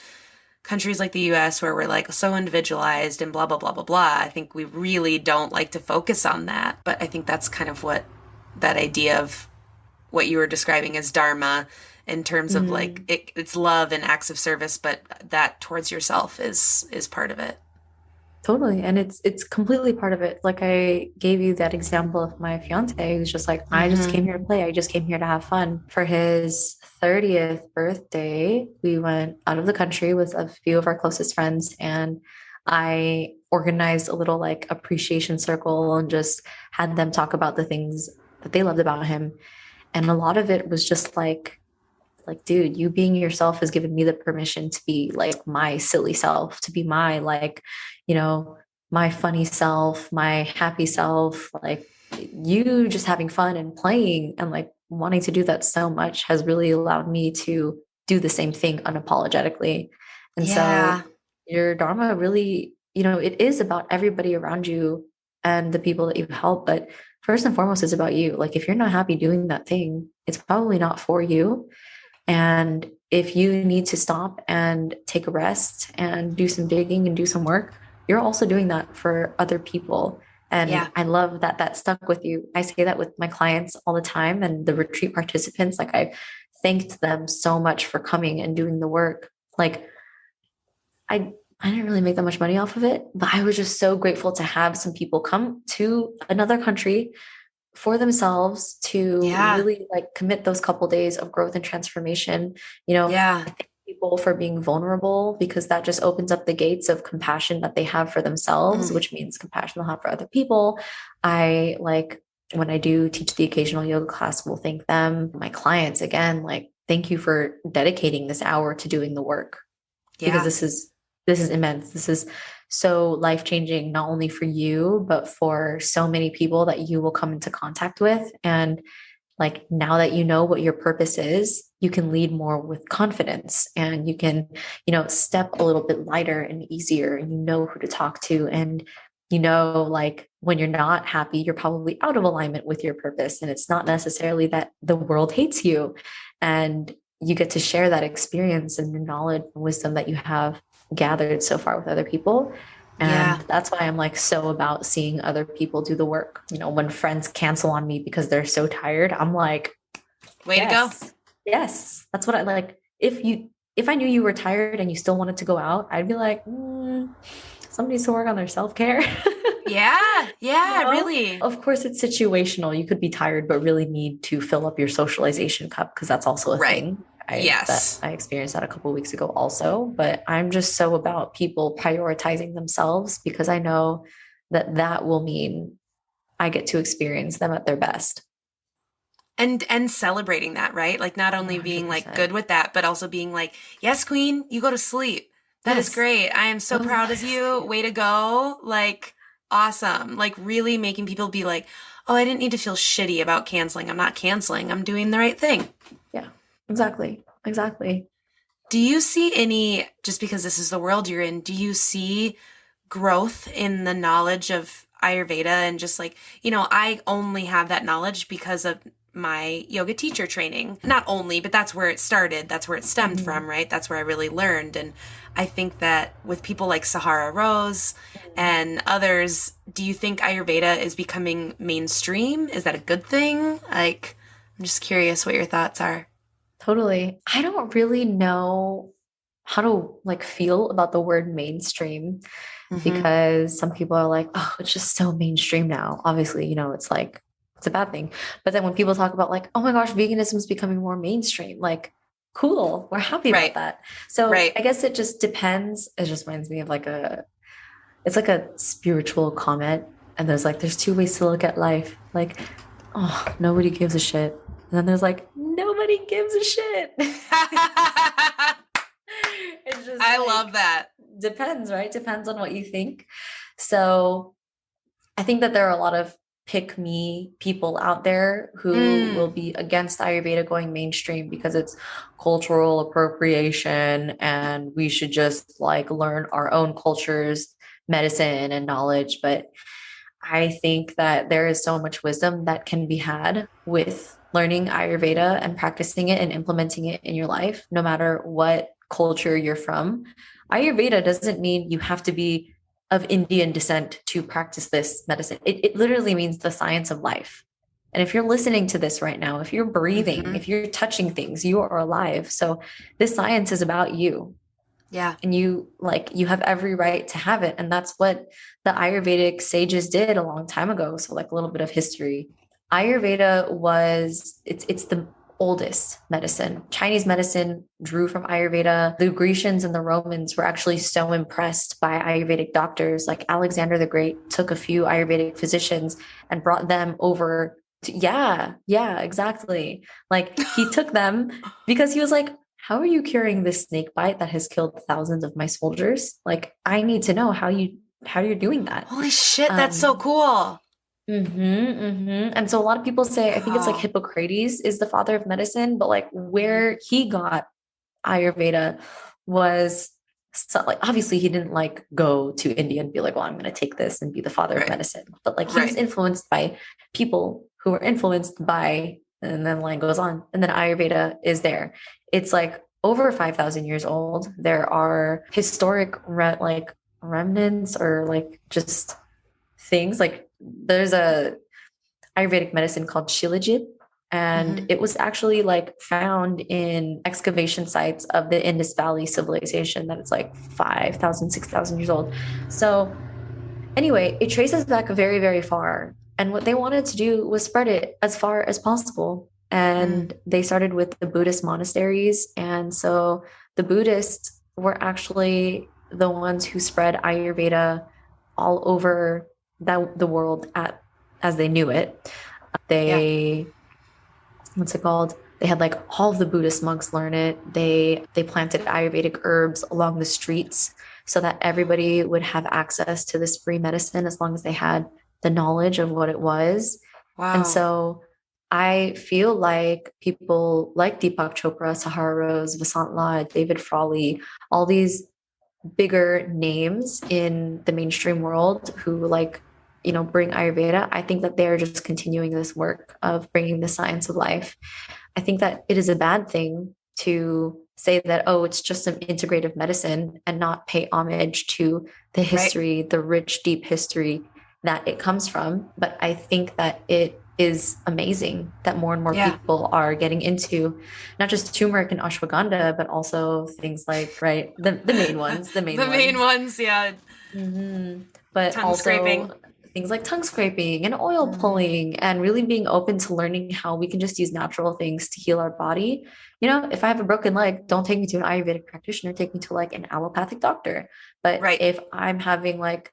countries like the US where we're like so individualized and blah, blah, blah, blah, blah. I think we really don't like to focus on that. But I think that's kind of what that idea of what you were describing as Dharma in terms of like it's love and acts of service, but that towards yourself is part of it. Totally. And it's completely part of it. Like I gave you that example of my fiance who's just like, I just came Mm-hmm. here to play. I just came here to have fun. For his 30th birthday, we went out of the country with a few of our closest friends, and I organized a little like appreciation circle and just had them talk about the things that they loved about him. And a lot of it was just like, dude, you being yourself has given me the permission to be like my silly self, to be my like, you know, my funny self, my happy self. Like you just having fun and playing and like wanting to do that so much has really allowed me to do the same thing unapologetically. And Yeah. so your Dharma really, it is about everybody around you and the people that you help, but first and foremost, it's about you. Like if you're not happy doing that thing, it's probably not for you. And if you need to stop and take a rest and do some digging and do some work, you're also doing that for other people. And Yeah. I love that that stuck with you. I say that with my clients all the time and the retreat participants. Like I thanked them so much for coming and doing the work. Like I didn't really make that much money off of it, but I was just so grateful to have some people come to another country for themselves to Yeah. really like commit those couple days of growth and transformation. Yeah. I thank people for being vulnerable because that just opens up the gates of compassion that they have for themselves, Mm. which means compassion they'll have for other people. I like when I do teach the occasional yoga class, will thank them. My clients, again, like, thank you for dedicating this hour to doing the work because Yeah. this is immense. This is so life changing, not only for you, but for so many people that you will come into contact with. And like now that you know what your purpose is, you can lead more with confidence and you can, step a little bit lighter and easier and you know who to talk to. And like when you're not happy, you're probably out of alignment with your purpose. And it's not necessarily that the world hates you. And you get to share that experience and the knowledge and wisdom that you have gathered so far with other people. Yeah. And that's why I'm like so about seeing other people do the work. When friends cancel on me because they're so tired, I'm like, Way to go. yes, yes. That's what I like. If I knew you were tired and you still wanted to go out, I'd be like, somebody needs to work on their self-care. Yeah. Yeah, No, really. of course it's situational. You could be tired, but really need to fill up your socialization cup because that's also a Right. thing. Yes. I experienced that a couple of weeks ago also. But I'm just so about people prioritizing themselves because I know that that will mean I get to experience them at their best. And celebrating that, right? Like not only being like 100%. good with that, but also being like, yes, queen, you go to sleep. That is Yes. great. I am so Go proud of you. sleep. Way to go. Like awesome. Like really making people be like, oh, I didn't need to feel shitty about canceling. I'm not canceling. I'm doing the right thing. Yeah, exactly. Exactly. Do you see any, just because this is the world you're in, do you see growth in the knowledge of Ayurveda and just like, I only have that knowledge because of my yoga teacher training. Not only, but that's where it started. That's where it stemmed Mhm. from, right? That's where I really learned. And I think that with people like Sahara Rose and others, do you think Ayurveda is becoming mainstream? Is that a good thing? Like, I'm just curious what your thoughts are. Totally. I don't really know how to like feel about the word mainstream Mm-hmm. because some people are like, oh, it's just so mainstream now. Obviously, it's like, it's a bad thing. But then when people talk about like, oh my gosh, veganism is becoming more mainstream, like, cool, we're happy about Right. that. So Right. I guess it just depends. It just reminds me of like it's like a spiritual comment. And there's two ways to look at life. Like, oh, nobody gives a shit. And then there's like, nobody gives a shit. It's just I like, love that. depends, right? Depends on what you think. So I think that there are a lot of pick me people out there who will be against Ayurveda going mainstream because it's cultural appropriation and we should just like learn our own culture's medicine and knowledge. But I think that there is so much wisdom that can be had with learning Ayurveda and practicing it and implementing it in your life, no matter what culture you're from. Ayurveda doesn't mean you have to be of Indian descent to practice this medicine. It literally means the science of life. And if you're listening to this right now, if you're breathing, if you're touching things, you are alive. So this science is about you. Yeah. And you have every right to have it. And that's what the Ayurvedic sages did a long time ago. So like a little bit of history. Ayurveda it's the oldest medicine. Chinese medicine drew from Ayurveda. The Grecians and the Romans were actually so impressed by Ayurvedic doctors. Like Alexander the Great took a few Ayurvedic physicians and brought them over yeah, exactly. Like he took them because he was like, how are you curing this snake bite that has killed thousands of my soldiers? Like, I need to know how you're doing that. Holy shit, that's so cool. And so a lot of people say, I think it's like Wow. Hippocrates is the father of medicine, but like where he got Ayurveda was so, like, obviously he didn't like go to India and be like, well, I'm going to take this and be the father of medicine. But like he was influenced by people who were influenced by, and then the line goes on. And then Ayurveda is there. It's like over 5,000 years old. There are historic like remnants or like just things like there's a Ayurvedic medicine called Shilajit. And it was actually like found in excavation sites of the Indus Valley civilization that is like 5,000, 6,000 years old. So anyway, it traces back very, very far. And what they wanted to do was spread it as far as possible. And they started with the Buddhist monasteries. And so the Buddhists were actually the ones who spread Ayurveda all over the world as they knew it. What's it called? They had like all of the Buddhist monks learn it. They planted Ayurvedic herbs along the streets so that everybody would have access to this free medicine as long as they had the knowledge of what it was. Wow. And so I feel like people like Deepak Chopra, Sahara Rose, Vasant Lal, David Frawley, all these bigger names in the mainstream world who bring Ayurveda. I think that they're just continuing this work of bringing the science of life. I think that it is a bad thing to say that, oh, it's just some integrative medicine and not pay homage to the history, the rich, deep history that it comes from. But I think that it is amazing that more and more people are getting into not just turmeric and ashwagandha, but also things like, the main ones, the main ones. Yeah. But tongue also scraping. Things like tongue scraping and oil pulling and really being open to learning how we can just use natural things to heal our body. If I have a broken leg, don't take me to an Ayurvedic practitioner, take me to like an allopathic doctor. But if I'm having like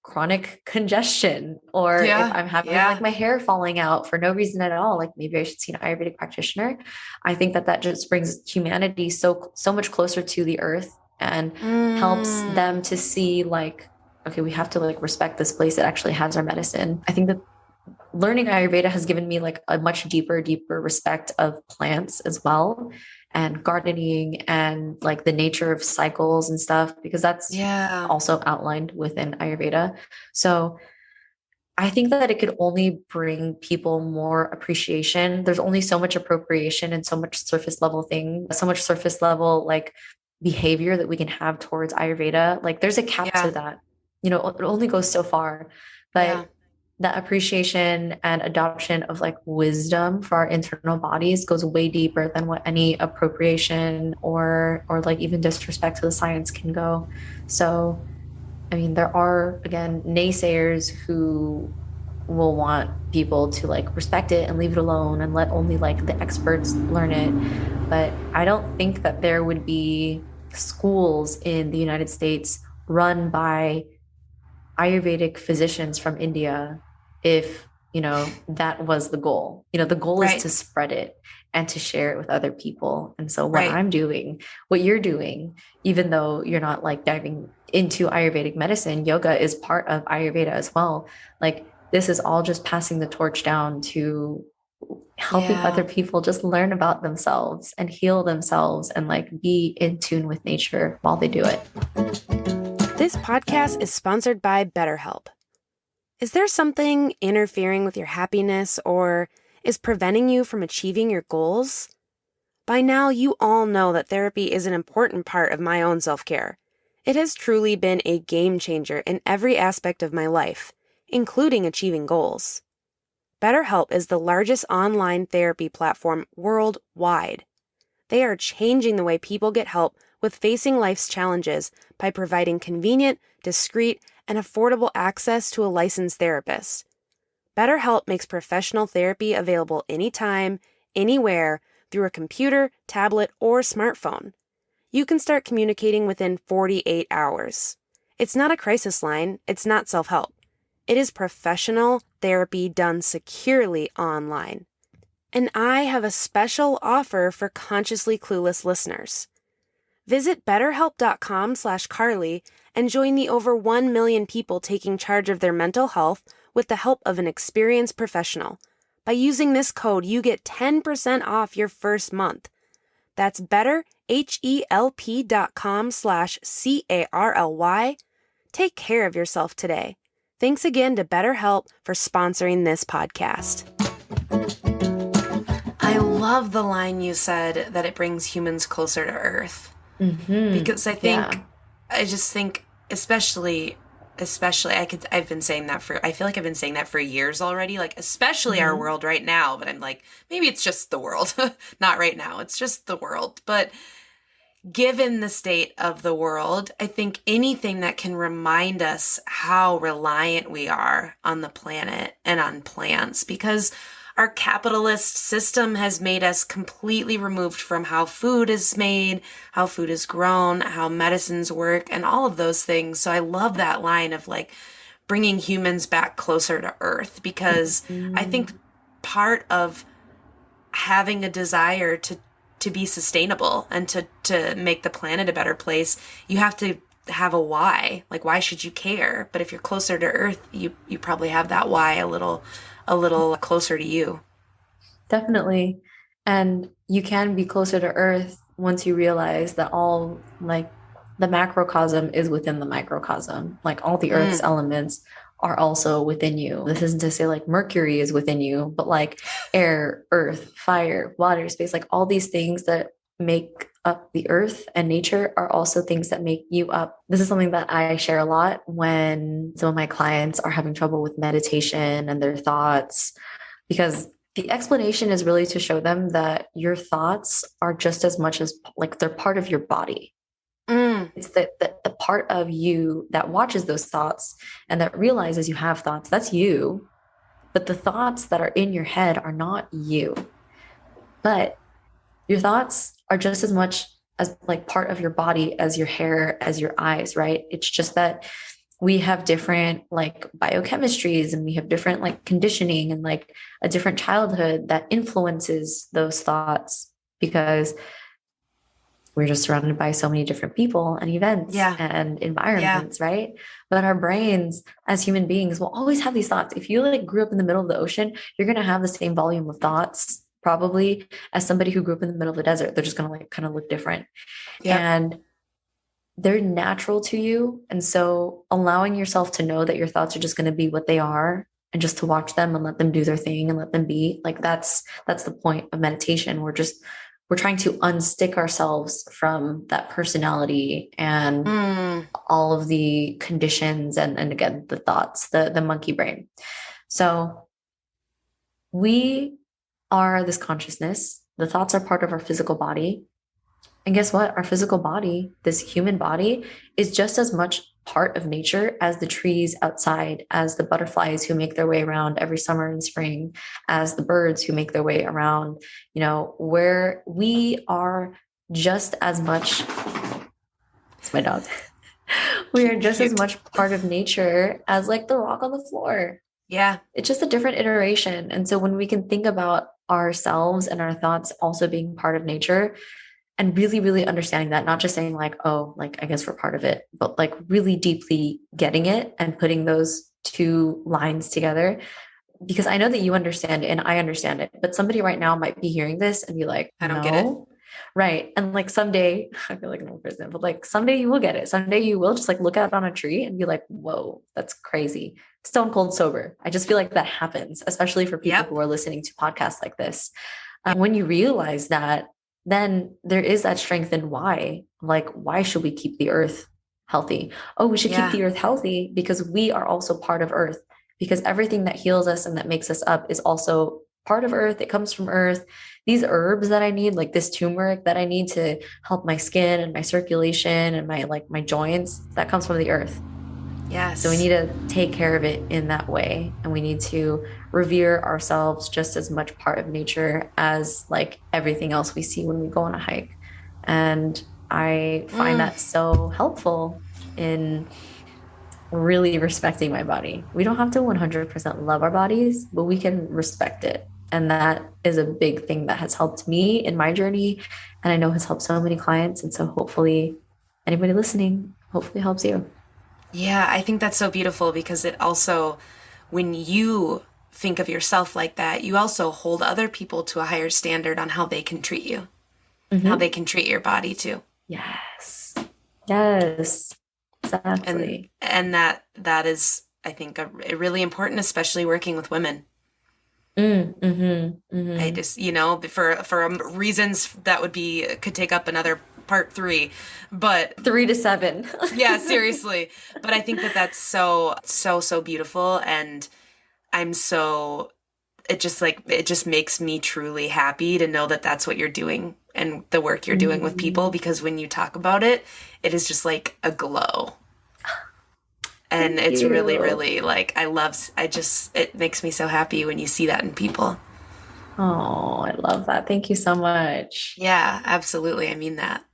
chronic congestion or if I'm having like my hair falling out for no reason at all, like maybe I should see an Ayurvedic practitioner. I think that just brings humanity so much closer to the earth and helps them to see like, okay, we have to like respect this place that actually has our medicine. I think that learning Ayurveda has given me like a much deeper respect of plants as well, and gardening and like the nature of cycles and stuff, because that's also outlined within Ayurveda. So I think that it could only bring people more appreciation. There's only so much appropriation and so much surface level like behavior that we can have towards Ayurveda. Like there's a cap to that. It only goes so far, but that appreciation and adoption of like wisdom for our internal bodies goes way deeper than what any appropriation or like even disrespect to the science can go. So I mean, there are, again, naysayers who will want people to like respect it and leave it alone and let only like the experts learn it. But I don't think that there would be schools in the United States run by Ayurvedic physicians from India if, that was the goal. The goal is Right. to spread it and to share it with other people. And so what Right. I'm doing, what you're doing, even though you're not like diving into Ayurvedic medicine, yoga is part of Ayurveda as well. Like this is all just passing the torch down to helping other Yeah. people just learn about themselves and heal themselves and like be in tune with nature while they do it. This podcast is sponsored by BetterHelp. Is there something interfering with your happiness or is preventing you from achieving your goals? By now, you all know that therapy is an important part of my own self-care. It has truly been a game changer in every aspect of my life, including achieving goals. BetterHelp is the largest online therapy platform worldwide. They are changing the way people get help with facing life's challenges by providing convenient, discreet, and affordable access to a licensed therapist. BetterHelp makes professional therapy available anytime, anywhere, through a computer, tablet, or smartphone. You can start communicating within 48 hours. It's not a crisis line, it's not self-help. It is professional therapy done securely online. And I have a special offer for Consciously Clueless listeners. Visit betterhelp.com/Carly and join the over 1 million people taking charge of their mental health with the help of an experienced professional. By using this code, you get 10% off your first month. That's betterhelp.com/CARLY. Take care of yourself today. Thanks again to BetterHelp for sponsoring this podcast. I love the line you said that it brings humans closer to Earth. Because I just think, especially, I've been saying that I feel like I've been saying that for years already, like, especially our world right now, but I'm like, maybe it's just the world. Not right now, it's just the world. But given the state of the world, I think anything that can remind us how reliant we are on the planet and on plants, because our capitalist system has made us completely removed from how food is made, how food is grown, how medicines work, and all of those things. So I love that line of like bringing humans back closer to Earth, because I think part of having a desire to be sustainable and to make the planet a better place, you have to have a why. Like, why should you care? But if you're closer to Earth, you probably have that why a little closer to you. Definitely. And you can be closer to Earth once you realize that all like the macrocosm is within the microcosm. Like all the Earth's elements are also within you. This isn't to say like Mercury is within you, but like air, earth, fire, water, space, like all these things that make up the earth and nature are also things that make you up. This is something that I share a lot when some of my clients are having trouble with meditation and their thoughts, because the explanation is really to show them that your thoughts are just as much as like they're part of your body. It's the part of you that watches those thoughts and that realizes you have thoughts. That's you. But the thoughts that are in your head are not you. But your thoughts are just as much as like part of your body as your hair, as your eyes, right? It's just that we have different like biochemistries and we have different like conditioning and like a different childhood that influences those thoughts, because we're just surrounded by so many different people and events and environments, right? But our brains as human beings will always have these thoughts. If you like grew up in the middle of the ocean, you're going to have the same volume of thoughts probably as somebody who grew up in the middle of the desert. They're just going to like kind of look different. And they're natural to you. And so allowing yourself to know that your thoughts are just going to be what they are and just to watch them and let them do their thing and let them be, like that's the point of meditation. We're trying to unstick ourselves from that personality and all of the conditions and again, the thoughts, the monkey brain. So we are this consciousness. The thoughts are part of our physical body. And guess what? Our physical body, this human body, is just as much part of nature as the trees outside, as the butterflies who make their way around every summer and spring, as the birds who make their way around, where we are just as much, it's my dog. We are just as much part of nature as like the rock on the floor. Yeah. It's just a different iteration. And so when we can think about ourselves and our thoughts also being part of nature, and really, really understanding that, not just saying like, oh, like, I guess we're part of it, but like really deeply getting it and putting those two lines together. Because I know that you understand it and I understand it, but somebody right now might be hearing this and be like, I don't get it. Right. And like someday, I feel like an old person, but like someday you will get it. Someday you will just like look out on a tree and be like, whoa, that's crazy. Stone cold sober. I just feel like that happens, especially for people who are listening to podcasts like this. When you realize that, then there is that strength in why. Like, why should we keep the earth healthy? Oh, we should keep the earth healthy because we are also part of earth, because everything that heals us and that makes us up is also part of earth. It comes from earth. These herbs that I need, like this turmeric that I need to help my skin and my circulation and my joints, that comes from the earth. Yes. So we need to take care of it in that way. And we need to revere ourselves just as much part of nature as like everything else we see when we go on a hike. And I find that so helpful in really respecting my body. We don't have to 100% love our bodies, but we can respect it. And that is a big thing that has helped me in my journey. And I know has helped so many clients. And so hopefully anybody listening, hopefully helps you. Yeah, I think that's so beautiful because it also, when you think of yourself like that, you also hold other people to a higher standard on how they can treat you, how they can treat your body too. Yes. Yes. Exactly. And that is, I think, really important, especially working with women. I just, for reasons that could take up another part 3, but 3 to 7. Yeah, seriously. But I think that that's so, so, so beautiful. And it just makes me truly happy to know that that's what you're doing and the work you're doing with people, because when you talk about it, it is just like a glow. And it's really, really like, it makes me so happy when you see that in people. Oh, I love that. Thank you so much. Yeah, absolutely. I mean that.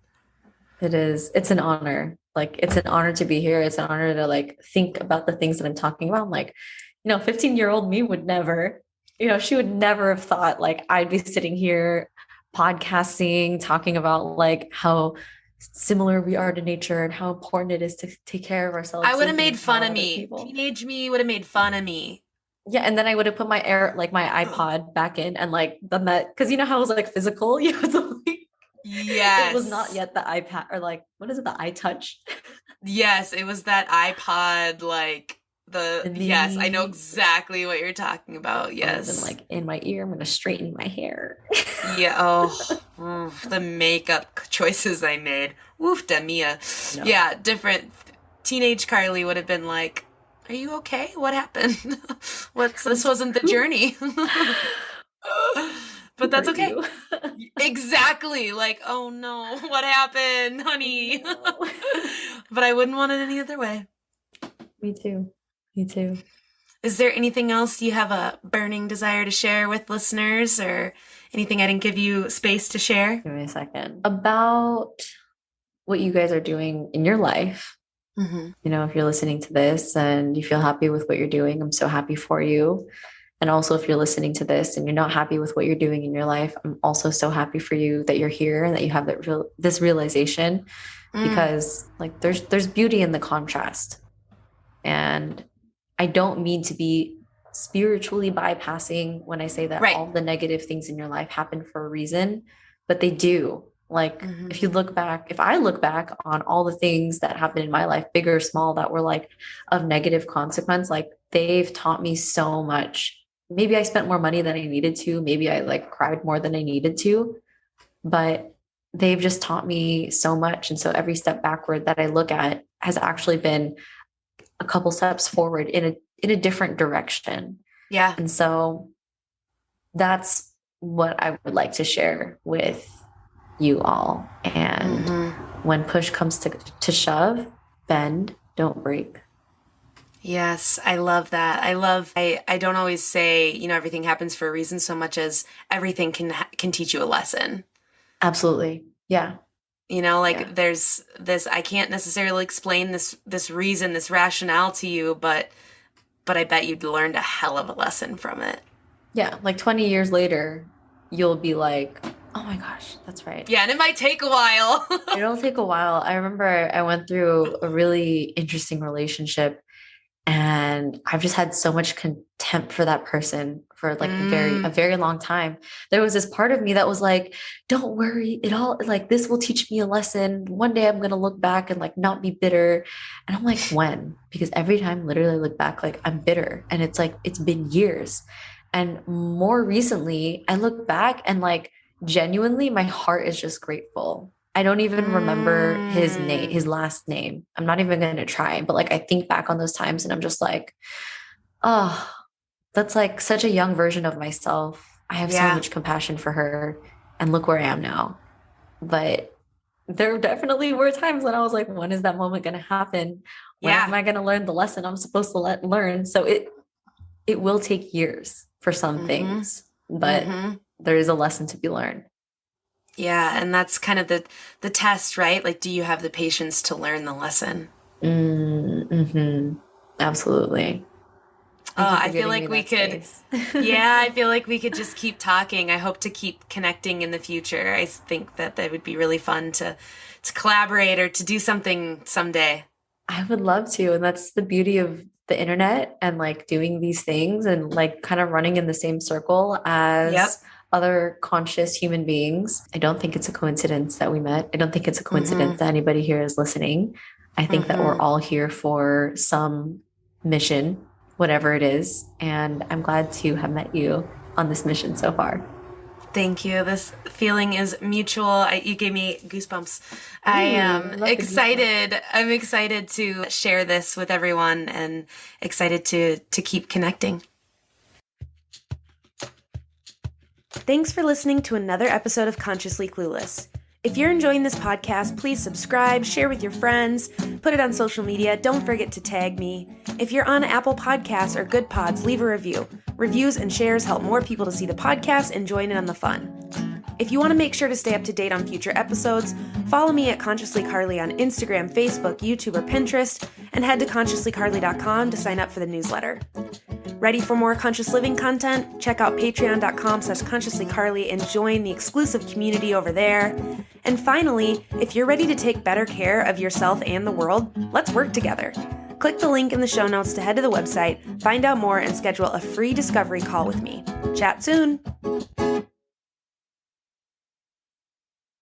It is. It's an honor. Like, it's an honor to be here. It's an honor to like think about the things that I'm talking about. I'm like, 15-year-old me would never, she would never have thought like I'd be sitting here podcasting, talking about like how similar we are to nature and how important it is to take care of ourselves. I would have made fun of me. Teenage me would have made fun of me. Yeah, and then I would have put my iPod back in and like done that, because you know how it was like physical. Yes. It was not yet the iPad, or like, what is it, the iTouch? Yes, it was that iPod, like yes, I know exactly what you're talking about. Yes. And like in my ear, I'm going to straighten my hair. Yeah. The makeup choices I made. Woof da Mia. No. Yeah, different. Teenage Carly would have been like, are you okay? What happened? This wasn't the journey. But that's okay. Exactly. Like, oh no, what happened, honey? But I wouldn't want it any other way. Me too. Is there anything else you have a burning desire to share with listeners, or anything I didn't give you space to share? Give me a second. About what you guys are doing in your life. If you're listening to this and you feel happy with what you're doing, I'm so happy for you. And also, if you're listening to this and you're not happy with what you're doing in your life, I'm also so happy for you that you're here and that you have this realization, because like there's beauty in the contrast. And I don't mean to be spiritually bypassing when I say that all the negative things in your life happen for a reason, but they do. Like, if I look back on all the things that happened in my life, big or small, that were like of negative consequence, like they've taught me so much. Maybe I spent more money than I needed to. Maybe I like cried more than I needed to, but they've just taught me so much. And so every step backward that I look at has actually been a couple steps forward in a different direction. Yeah. And so that's what I would like to share with you all. And when push comes to shove, bend, don't break. Yes, I love that. I don't always say, everything happens for a reason so much as everything can teach you a lesson. Absolutely. Yeah. Yeah. There's this, I can't necessarily explain this reason, this rationale to you, but I bet you'd learned a hell of a lesson from it. Yeah. Like 20 years later, you'll be like, oh my gosh, that's right. Yeah, and it might take a while. It'll take a while. I remember I went through a really interesting relationship, and I've just had so much contempt for that person for like a very long time. There was this part of me that was like, don't worry, it all like this will teach me a lesson. One day I'm gonna look back and like not be bitter. And I'm like, when? Because every time literally I look back, like I'm bitter. And it's like it's been years. And more recently, I look back and like genuinely my heart is just grateful. I don't even remember his name, his last name. I'm not even going to try, but like I think back on those times and I'm just like, oh, that's like such a young version of myself. I have so Yeah. much compassion for her, and look where I am now. But there definitely were times when I was like, when is that moment going to happen? When Yeah. am I going to learn the lesson I'm supposed to learn? So it will take years for some things, but there is a lesson to be learned. Yeah, and that's kind of the test, right? Like, do you have the patience to learn the lesson? Absolutely. I feel like we could, yeah, I feel like we could just keep talking. I hope to keep connecting in the future. I think that would be really fun to collaborate or to do something someday. I would love to. And that's the beauty of the internet and like doing these things and like kind of running in the same circle as other conscious human beings. I don't think it's a coincidence that we met. I don't think it's a coincidence that anybody here is listening. I think that we're all here for some mission, whatever it is. And I'm glad to have met you on this mission so far. Thank you. This feeling is mutual. You gave me goosebumps. I am excited. I'm excited to share this with everyone and excited to keep connecting. Thanks for listening to another episode of Consciously Clueless. If you're enjoying this podcast, please subscribe, share with your friends, put it on social media. Don't forget to tag me. If you're on Apple Podcasts or Good Pods, leave a review. Reviews and shares help more people to see the podcast and join in on the fun. If you want to make sure to stay up to date on future episodes, follow me at Consciously Carly on Instagram, Facebook, YouTube, or Pinterest, and head to consciouslycarly.com to sign up for the newsletter. Ready for more conscious living content? Check out patreon.com/consciouslycarly and join the exclusive community over there. And finally, if you're ready to take better care of yourself and the world, let's work together. Click the link in the show notes to head to the website, find out more, and schedule a free discovery call with me. Chat soon!